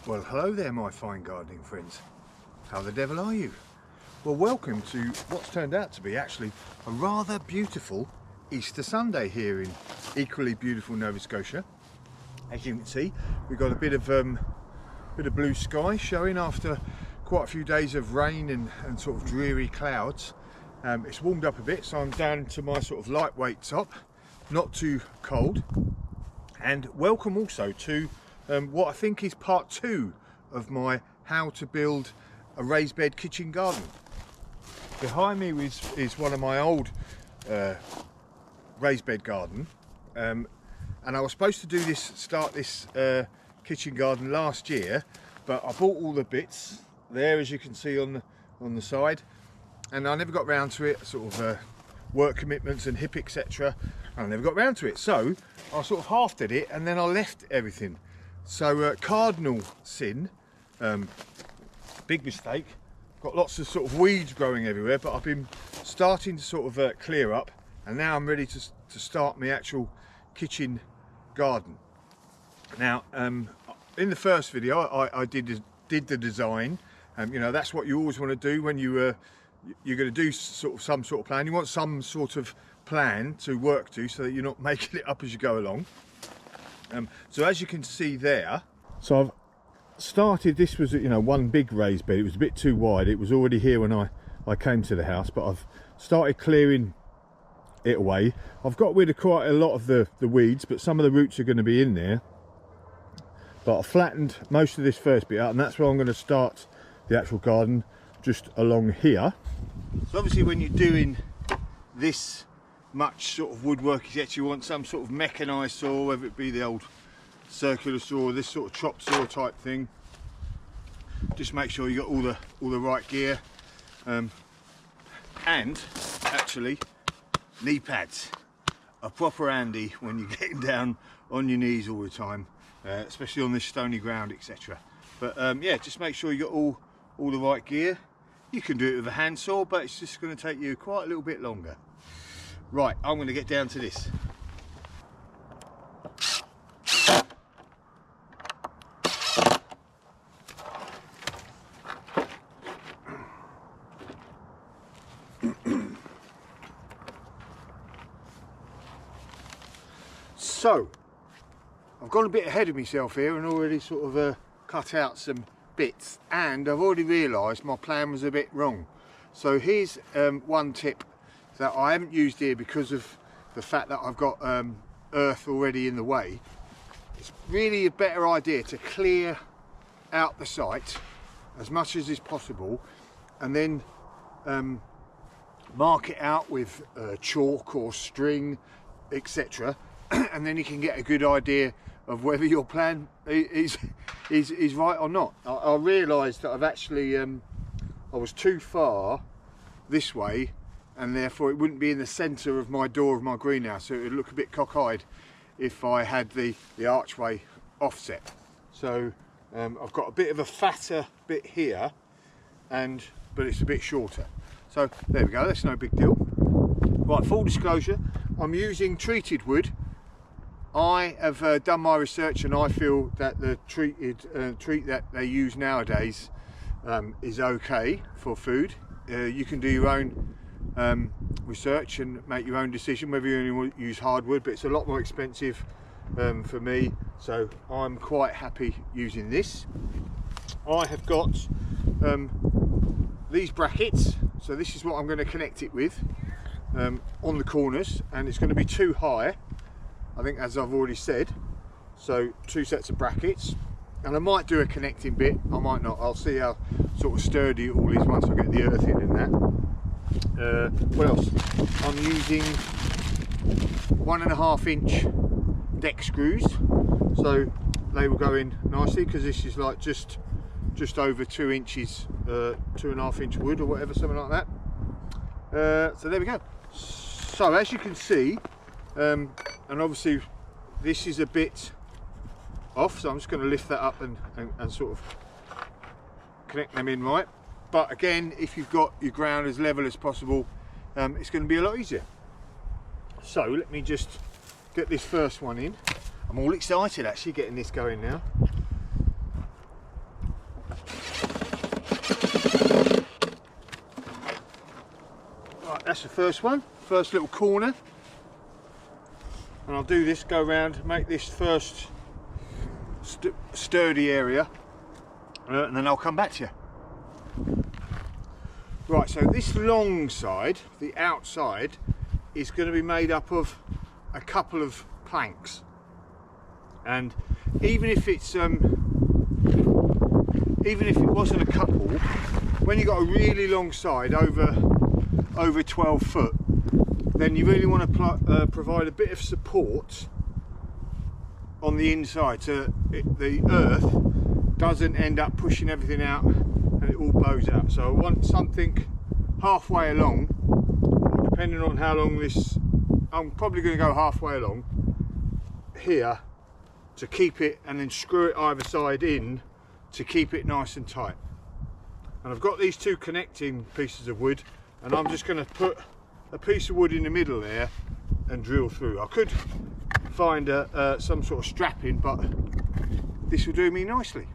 Well, hello there my fine gardening friends. How the devil are you? Well, welcome to what's turned out to be actually a rather beautiful Easter Sunday here in equally beautiful Nova Scotia. As you can see, we've got a bit of blue sky showing after quite a few days of rain and sort of dreary clouds. It's warmed up a bit, so I'm down to my sort of lightweight top, not too cold. And welcome also to what I think is part 2 of my how to build a raised bed kitchen garden. Behind me is one of my old raised bed garden, and I was supposed to start this kitchen garden last year, but I bought all the bits there, as you can see on the side, and I never got round to it, sort of work commitments and hip etc. I never got round to it, so I sort of half did it and then I left everything. So cardinal sin, big mistake. Got lots of sort of weeds growing everywhere, but I've been starting to sort of clear up, and now I'm ready to start my actual kitchen garden. Now, in the first video, I did the design. You know, that's what you always want to do when you're going to do some sort of plan. You want some sort of plan to work to, so that you're not making it up as you go along. So as you can see there, so I've started, this was, you know, one big raised bed. It was a bit too wide. It was already here when I came to the house, but I've started clearing it away. I've got rid of quite a lot of the weeds, but some of the roots are going to be in there. But I flattened most of this first bit out, and that's where I'm going to start the actual garden, just along here. So obviously when you're doing this much sort of woodwork, you want some sort of mechanised saw, whether it be the old circular saw or this sort of chop saw type thing. Just make sure you got all the right gear, and actually knee pads are proper handy when you're getting down on your knees all the time, especially on this stony ground etc. But yeah, just make sure you got all the right gear. You can do it with a handsaw, but it's just going to take you quite a little bit longer. Right, I'm going to get down to this. So, I've gone a bit ahead of myself here and already sort of cut out some bits, and I've already realised my plan was a bit wrong. So here's one tip that I haven't used here because of the fact that I've got earth already in the way. It's really a better idea to clear out the site as much as is possible, and then mark it out with chalk or string etc. And then you can get a good idea of whether your plan is right or not. I realised that I've actually I was too far this way, and therefore it wouldn't be in the centre of my door of my greenhouse, so it would look a bit cockeyed if I had the archway offset. So I've got a bit of a fatter bit here, but it's a bit shorter. So there we go, that's no big deal. Right, full disclosure, I'm using treated wood. I have done my research, and I feel that the treat that they use nowadays is okay for food. You can do your own research and make your own decision whether you only want to use hardwood, but it's a lot more expensive for me, so I'm quite happy using this. I have got these brackets, so this is what I'm going to connect it with on the corners, and it's going to be too high, I think, as I've already said. So 2 sets of brackets, and I might do a connecting bit, I might not. I'll see how sort of sturdy it all is once I get the earth in and that. What else? I'm using 1.5 inch deck screws, so they will go in nicely, because this is like just over 2 inches, 2.5 inch wood or whatever, something like that. So there we go. So as you can see, and obviously this is a bit off, so I'm just going to lift that up and sort of connect them in right. But again, if you've got your ground as level as possible, it's going to be a lot easier. So let me just get this first one in. I'm all excited actually getting this going now. that's the first one, first little corner. And I'll do this, go around, make this first sturdy area, and then I'll come back to you. Right, so this long side, the outside, is going to be made up of a couple of planks. And even if it's even if it wasn't a couple, when you've got a really long side over 12 foot, then you really want to provide a bit of support on the inside so the earth doesn't end up pushing everything out and it all bows out. So I want something halfway along, depending on how long this, I'm probably going to go halfway along here to keep it, and then screw it either side in to keep it nice and tight. And I've got these two connecting pieces of wood, and I'm just going to put a piece of wood in the middle there and drill through. I could find some sort of strapping, but this will do me nicely.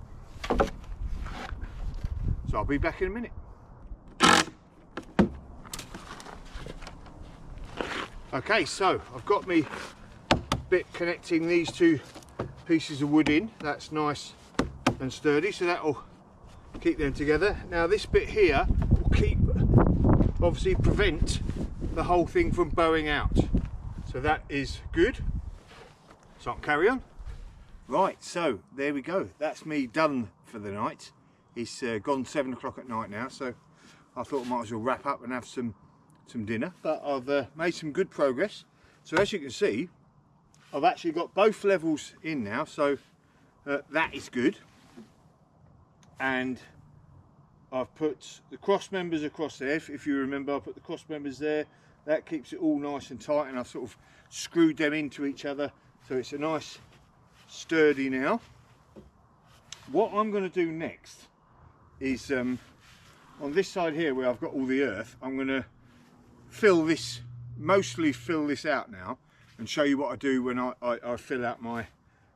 So I'll be back in a minute. Okay, so I've got me bit connecting these two pieces of wood in. That's nice and sturdy, so that'll keep them together. Now this bit here will obviously prevent the whole thing from bowing out, so that is good. So I'll carry on. Right, so there we go, that's me done for the night. It's gone 7 o'clock at night now, so I thought I might as well wrap up and have some dinner. But I've made some good progress. So as you can see, I've actually got both levels in now, so that is good. And I've put the cross members across there. If you remember, I put the cross members there. That keeps it all nice and tight, and I've sort of screwed them into each other, so it's a nice sturdy now. What I'm going to do next is on this side here where I've got all the earth, I'm going to mostly fill this out now and show you what I do when I fill out my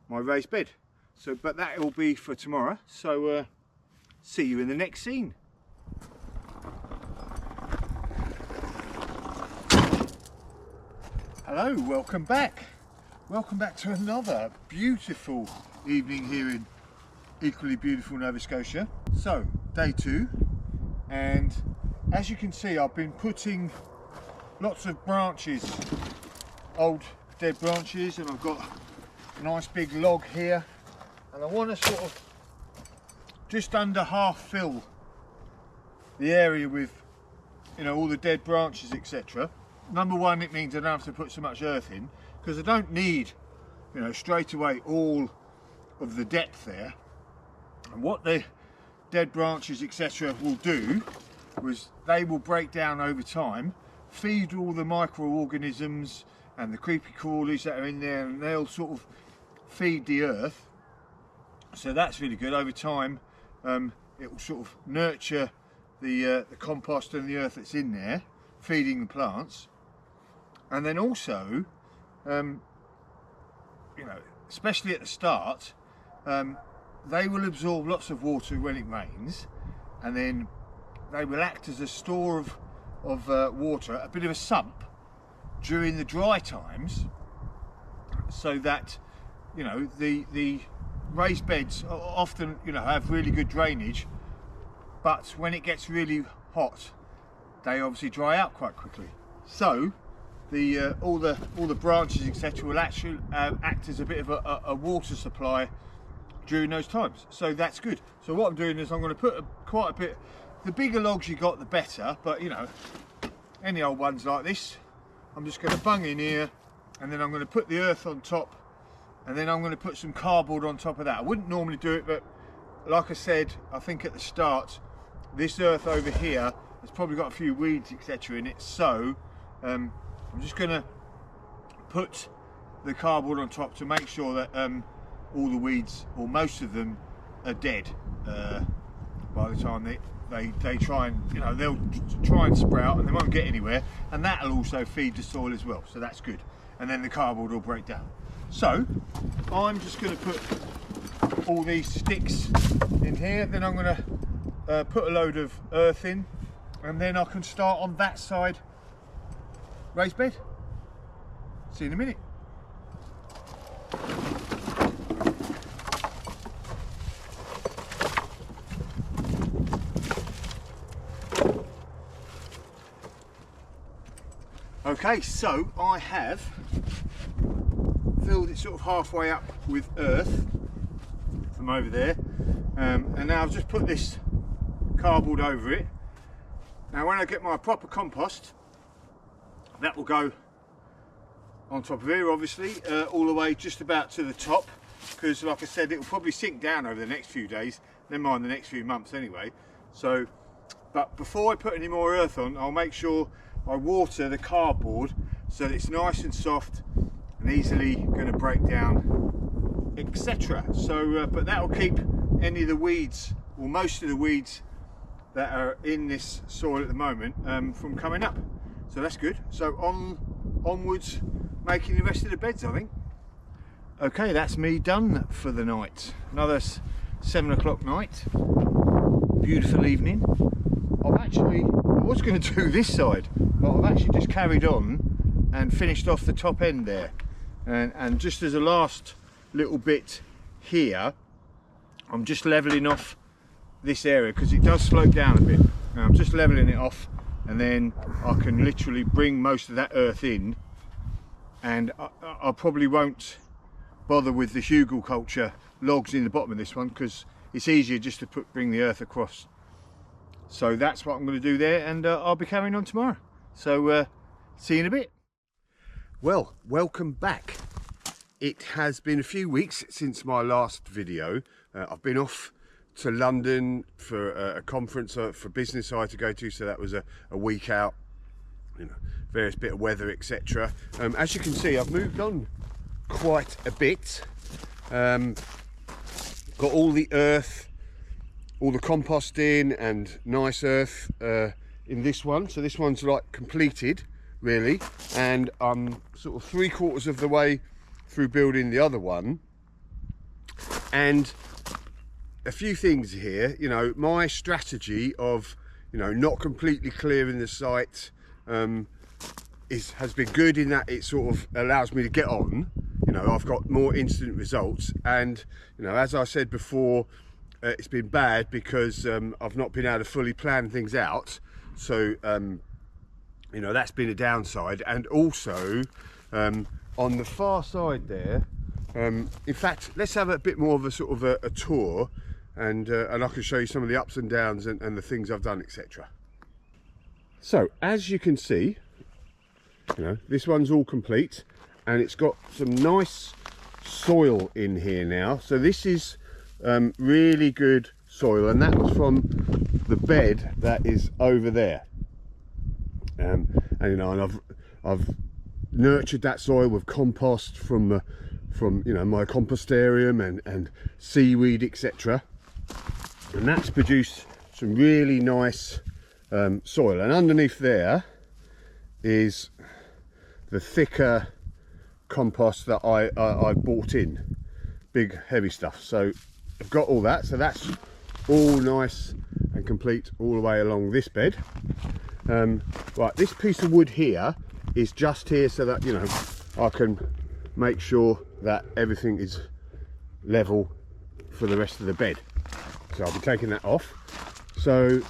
raised bed. So, but that will be for tomorrow, so see you in the next scene. Hello, welcome back. Welcome back to another beautiful evening here in equally beautiful Nova Scotia. So, day 2, and as you can see, I've been putting lots of branches, old dead branches, and I've got a nice big log here, and I want to sort of just under half fill the area with, you know, all the dead branches, etc. Number one, it means I don't have to put so much earth in, because I don't need, you know, straight away all of the depth there. And what the dead branches, etc. will do was they will break down over time, feed all the microorganisms and the creepy crawlies that are in there, and they'll sort of feed the earth. So that's really good. Over time it will sort of nurture the compost and the earth that's in there, feeding the plants. And then also, you know, especially at the start, they will absorb lots of water when it rains, and then they will act as a store of water, a bit of a sump during the dry times, so that, you know, the raised beds often, you know, have really good drainage, but when it gets really hot, they obviously dry out quite quickly. So the all the branches, etc., will actually act as a bit of a water supply during those times, so that's good. So what I'm doing is I'm going to put quite a bit. The bigger logs you got, the better, but you know, any old ones like this, I'm just going to bung in here, and then I'm going to put the earth on top, and then I'm going to put some cardboard on top of that. I wouldn't normally do it, but like I said, I think at the start, this earth over here has probably got a few weeds, etc. in it, so I'm just going to put the cardboard on top to make sure that all the weeds, or most of them, are dead by the time they try and, you know, they'll try and sprout and they won't get anywhere, and that'll also feed the soil as well, so that's good. And then the cardboard will break down. So I'm just going to put all these sticks in here, then I'm going to put a load of earth in, and then I can start on that side raised bed. See you in a minute. Okay, so I have filled it sort of halfway up with earth from over there, and now I've just put this cardboard over it. Now when I get my proper compost, that will go on top of here, obviously, all the way just about to the top, because like I said, it will probably sink down over the next few days, never mind the next few months anyway. So, but before I put any more earth on, I'll make sure I water the cardboard so that it's nice and soft and easily going to break down, etc. So, but that will keep any of the weeds, or most of the weeds that are in this soil at the moment, from coming up. So that's good. So onwards, making the rest of the beds, I think. Okay, that's me done for the night. Another 7 o'clock night. Beautiful evening. I was going to do this side, but I've actually just carried on and finished off the top end there. And just as a last little bit here, I'm just levelling off this area because it does slope down a bit. Now I'm just levelling it off, and then I can literally bring most of that earth in, and I probably won't bother with the hugelkultur logs in the bottom of this one because it's easier just to bring the earth across. So that's what I'm going to do there, and I'll be carrying on tomorrow. So see you in a bit. Well, welcome back. It has been a few weeks since my last video. I've been off to London for a conference for business I had to go to, so that was a week out, you know, various bit of weather, etc. As you can see, I've moved on quite a bit. Got all the earth, all the compost in, and nice earth in this one. So this one's like completed really, and I'm sort of 3/4 of the way through building the other one. And a few things here, you know, my strategy of, you know, not completely clearing the site has been good in that it sort of allows me to get on. You know, I've got more instant results, and you know, as I said before, it's been bad because I've not been able to fully plan things out. So you know, that's been a downside. And also on the far side there, in fact, let's have a bit more of a sort of a tour, and I can show you some of the ups and downs and the things I've done, etc. So as you can see, you know, this one's all complete, and it's got some nice soil in here now. So this is really good soil, and that was from the bed that is over there. And you know, and I've nurtured that soil with compost from you know, my compostarium and seaweed, etc. And that's produced some really nice soil. And underneath there is the thicker compost that I bought in, big heavy stuff. So I've got all that, so that's all nice and complete all the way along this bed. Right, this piece of wood here is just here so that, you know, I can make sure that everything is level for the rest of the bed. So I'll be taking that off. So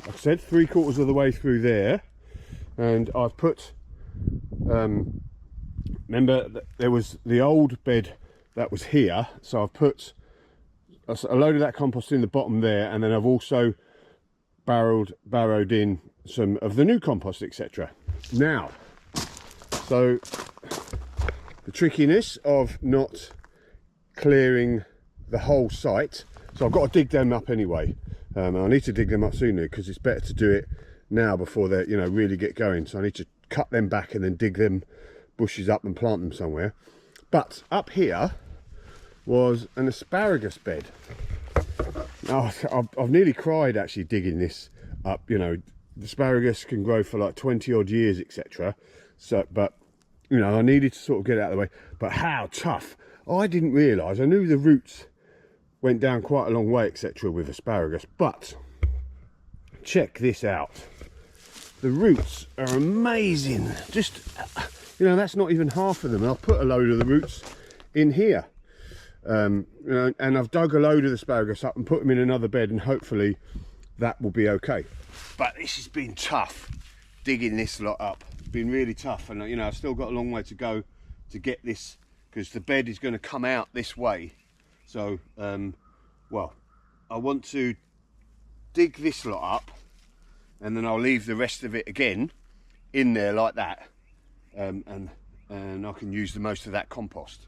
like I said, 3/4 of the way through there, and I've put remember that there was the old bed that was here, so I've put a load of that compost in the bottom there, and then I've also barrowed in some of the new compost, etc. Now, so the trickiness of not clearing the whole site, so I've got to dig them up anyway. I need to dig them up sooner because it's better to do it now before they, you know, really get going. So I need to cut them back and then dig them bushes up and plant them somewhere. But up here was an asparagus bed. Now, I've nearly cried actually digging this up. You know, the asparagus can grow for like 20 odd years, etc. So, but you know, I needed to sort of get it out of the way. But how tough! I didn't realise. I knew the roots went down quite a long way, etc. with asparagus, but check this out. The roots are amazing. Just, you know, that's not even half of them. I'll put a load of the roots in here. You know, and I've dug a load of the asparagus up and put them in another bed, and hopefully that will be okay. But this has been tough, digging this lot up. It's been really tough, and you know, I've still got a long way to go to get this, because the bed is going to come out this way. So, well, I want to dig this lot up, and then I'll leave the rest of it again in there like that, and I can use the most of that compost.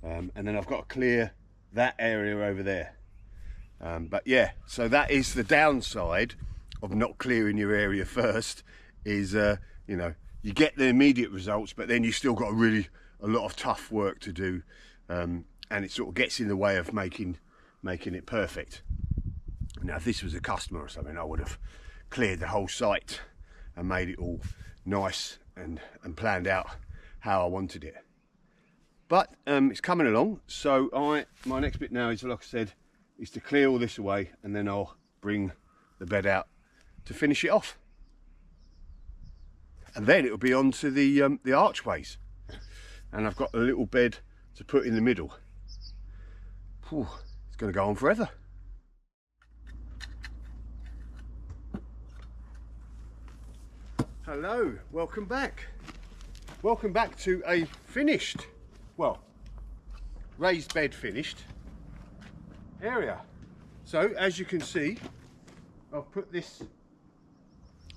And then I've got to clear that area over there. But yeah, so that is the downside of not clearing your area first, is you know, you get the immediate results, but then you still got a lot of tough work to do, and it sort of gets in the way of making it perfect. Now if this was a customer or something, I would have cleared the whole site and made it all nice and planned out how I wanted it. But it's coming along, so my next bit now is, like I said, is to clear all this away, and then I'll bring the bed out to finish it off. And then it'll be on to the archways. And I've got a little bed to put in the middle. Whew, it's going to go on forever. Hello, welcome back. Welcome back to a finished, well, raised bed finished area. So as you can see, I've put this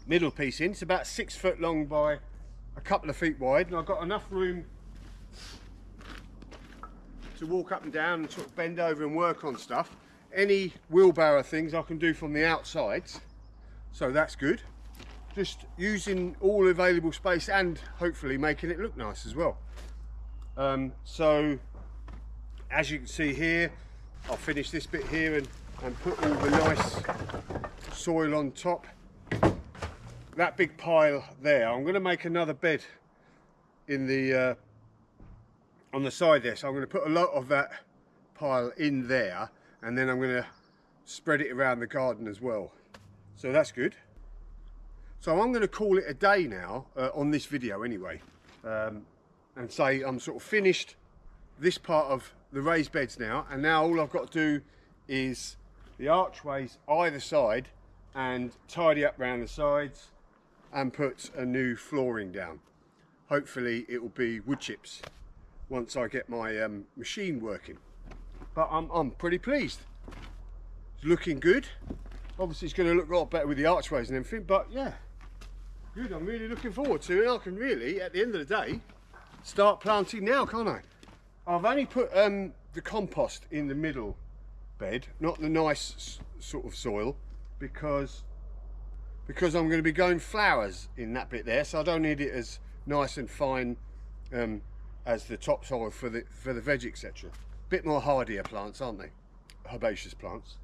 middle piece in. It's about 6 foot long by a couple of feet wide, and I've got enough room to walk up and down and sort of bend over and work on stuff. Any wheelbarrow things I can do from the outsides, so that's good. Just using all available space and hopefully making it look nice as well. So as you can see here, I'll finish this bit here and put all the nice soil on top. That big pile there, I'm going to make another bed in the on the side there, so I'm going to put a lot of that pile in there, and then I'm going to spread it around the garden as well. So that's good. So I'm going to call it a day now on this video anyway, and say I'm sort of finished this part of the raised beds now, and now all I've got to do is the archways either side and tidy up around the sides and put a new flooring down. Hopefully it will be wood chips once I get my machine working. But I'm pretty pleased. It's looking good. Obviously it's going to look a lot better with the archways and everything, but yeah, good. I'm really looking forward to it. I can really, at the end of the day, start planting now, can't I? I've only put the compost in the middle bed, not the nice sort of soil, because I'm going to be going flowers in that bit there, so I don't need it as nice and fine as the topsoil for the veg, etc. Bit more hardier plants, aren't they? Herbaceous plants.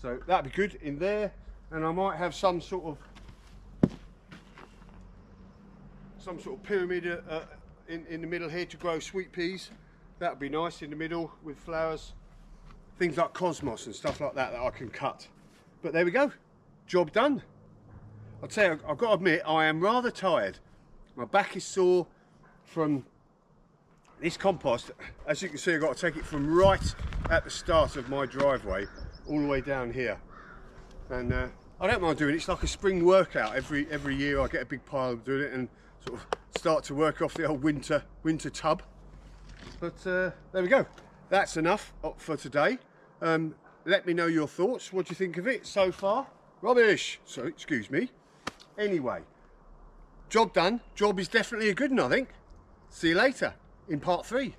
So that'd be good in there, and I might have some sort of pyramid in the middle here to grow sweet peas. That'd be nice in the middle with flowers, things like cosmos and stuff like that I can cut. But there we go, job done. I'll tell you, I've got to admit, I am rather tired. My back is sore from this compost. As you can see, I've got to take it from right at the start of my driveway all the way down here. And I don't mind doing it. It's like a spring workout. Every year I get a big pile of doing it and sort of start to work off the old winter tub. But there we go. That's enough for today. Let me know your thoughts. What do you think of it so far? Rubbish. So, excuse me. Anyway, job done. Job is definitely a good one, I think. See you later in part 3.